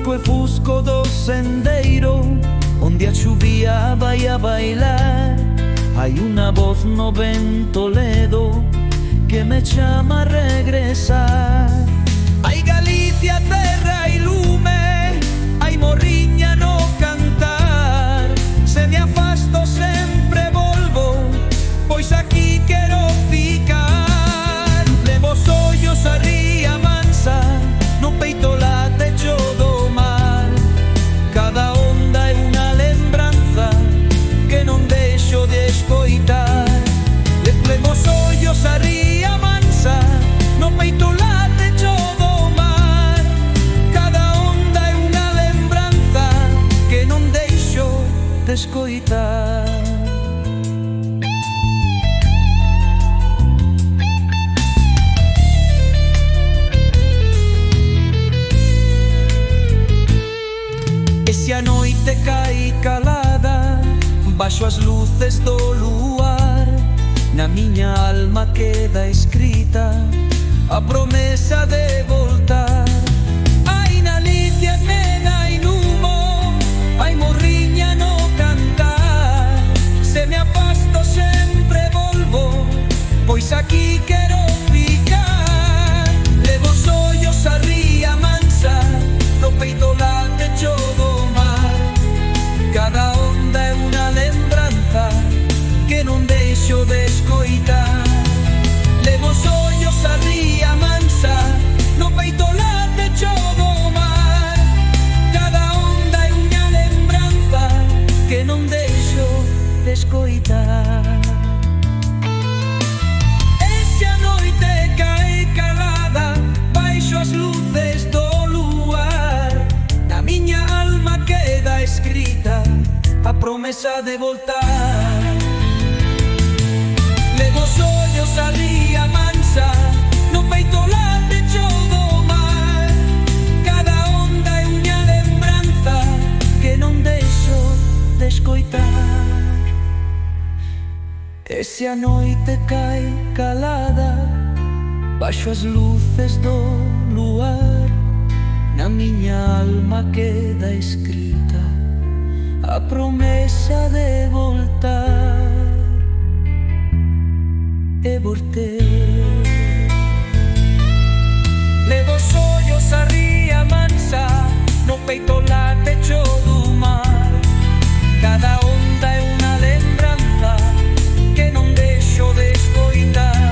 fusco e fusco do sendeiro onde a chuvia vai a bailar. Hay una voz no vento ledo que me chama a regresar. Ai Galicia, terra e lume, ai morriña no cantar. Se me afasto sempre volvo, pois aquí quero ficar. Levo os ollos a ría mansa, no peito latecho do mar. Cada onda é unha lembranza que non deixo de escoitar. Levo os ollos a ría mansa, no peito latecho do mar. Cada onda é unha lembranza que non deixo de escoitar. E se a noite cai calada baixo as luces do luar, na miña alma queda escrita a promesa de voltar. Ai na licia mena e numo, ai morriña no cantar. Se me afasto sempre volvo, pois aquí quero ficar. Levo os ollos a ría mansa, no peito latecho do mar. Cada onda é unha lembranza que non deixo de escoitar. Levo os ollos a ría mansa, no peito latecho do mar. Cada onda é unha lembranza que non deixo de escoitar. E se a noite cae calada baixo as luces do luar, na miña alma queda escrita a promesa de voltar. Levo os ollos a ría mansa, no peito latecho do mar. Cada onda é unha lembranza que non deixo de escoitar. E se a noite cae calada baixo as luces do luar, na miña alma queda escrita a promesa de voltar. E voltei. Levo os ollos a ría mansa, no peito latecho do mar. Cada onda é unha lembranza que non deixo de escoitar.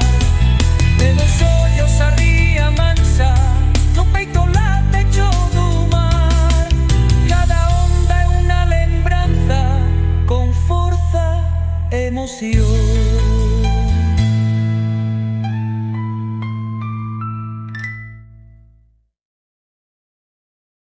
Levo os ollos a ría mansa, no peito latecho do mar. Cada onda é unha lembranza con forza e emoción.